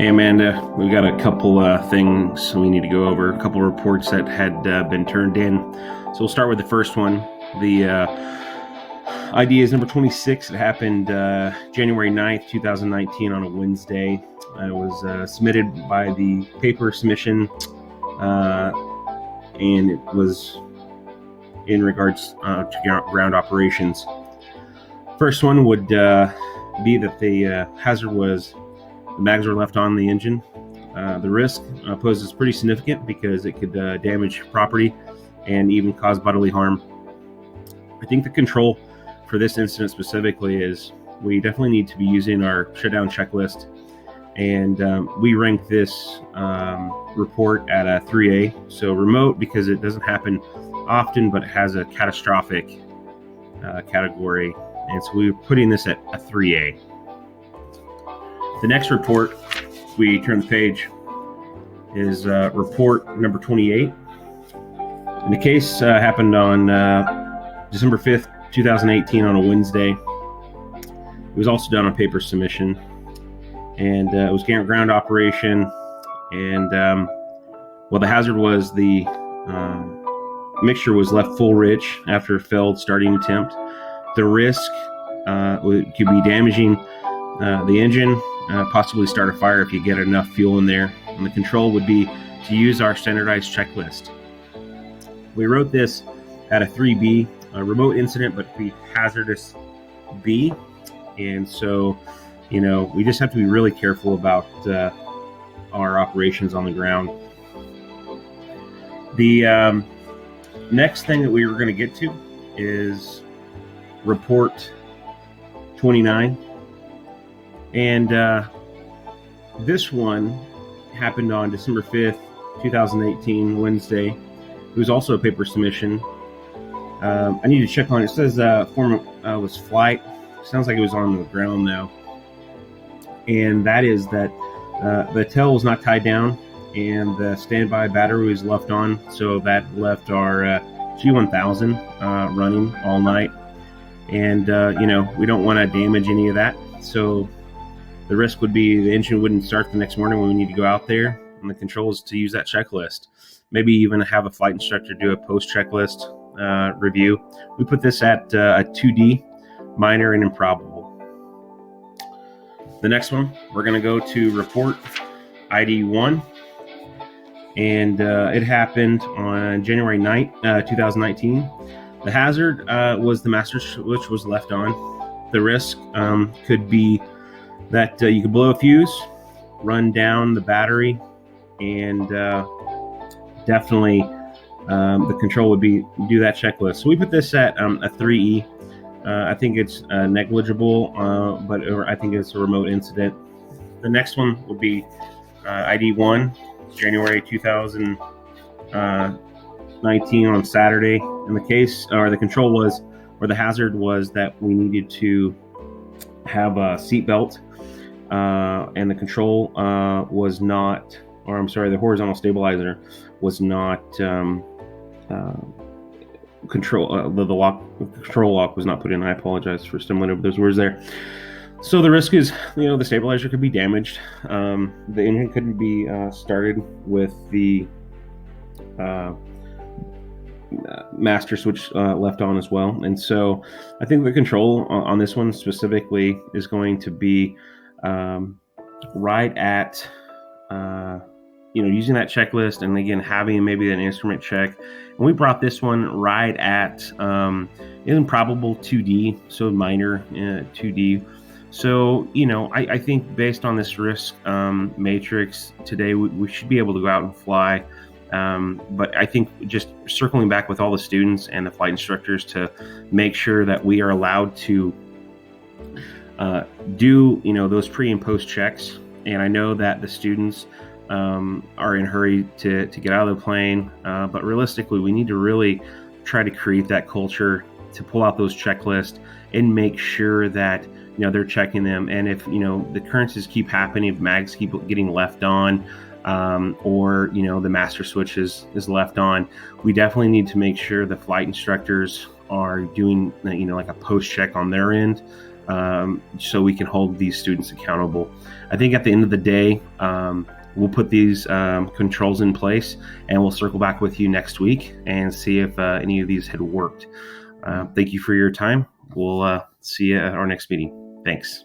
Hey Amanda, we've got a couple things we need to go over, a couple reports that had been turned in. So we'll start with the first one. The ID is number 26. It happened January 9th, 2019 on a Wednesday. It was submitted by the paper submission, and it was in regards to ground operations. First one would be that the hazard was the mags were left on the engine. The risk poses pretty significant because it could damage property and even cause bodily harm. I think the control for this incident specifically is we definitely need to be using our shutdown checklist, and we rank this report at a 3A. So remote because it doesn't happen often, but it has a catastrophic category, and so we're putting this at a 3A. The next report, if we turn the page, is report number 28. And the case happened on December 5th, 2018 on a Wednesday. It was also done on paper submission, and it was ground operation. And the hazard was the mixture was left full rich after a failed starting attempt. The risk could be damaging the engine, possibly start a fire if you get enough fuel in there. And the control would be to use our standardized checklist. We wrote this at a 3B, a remote incident, but be hazardous B. And so, we just have to be really careful about our operations on the ground. The next thing that we were going to get to is report 29. And this one happened on December 5th, 2018, Wednesday. It was also a paper submission. I need to check on it. It says form was flight. Sounds like it was on the ground now. And that is that the tail was not tied down and the standby battery was left on. So that left our G1000 running all night. And, we don't want to damage any of that. So the risk would be the engine wouldn't start the next morning when we need to go out there, and the control is to use that checklist. Maybe even have a flight instructor do a post-checklist review. We put this at a 2D, minor and improbable. The next one, we're going to go to report ID 1, and it happened on January 9th, 2019. The hazard was the master switch was left on. The risk could be that you could blow a fuse, run down the battery, and definitely the control would be do that checklist. So we put this at a 3E. I think it's negligible, but I think it's a remote incident. The next one will be ID 1, January 2019 on Saturday. And the case or the control was, or the hazard was that we needed to have a seat belt. And the control was not, or I'm sorry, the horizontal stabilizer was not control. The control lock was not put in. I apologize for stumbling over those words there. So the risk is, the stabilizer could be damaged. The engine couldn't be started with the master switch left on as well. And so I think the control on this one specifically is going to be right at using that checklist, and again having maybe an instrument check. And we brought this one right at improbable 2D, so minor 2D. So I think based on this risk matrix today, we should be able to go out and fly. But I think just circling back with all the students and the flight instructors to make sure that we are allowed to do those pre and post checks. And I know that the students are in a hurry to get out of the plane, but realistically we need to really try to create that culture to pull out those checklists and make sure that they're checking them. And if the occurrences keep happening, if mags keep getting left on, or the master switch is left on, we definitely need to make sure the flight instructors are doing like a post check on their end. so we can hold these students accountable. I think at the end of the day, we'll put these controls in place, and we'll circle back with you next week and see if any of these had worked. Thank you for your time. We'll see you at our next meeting. Thanks.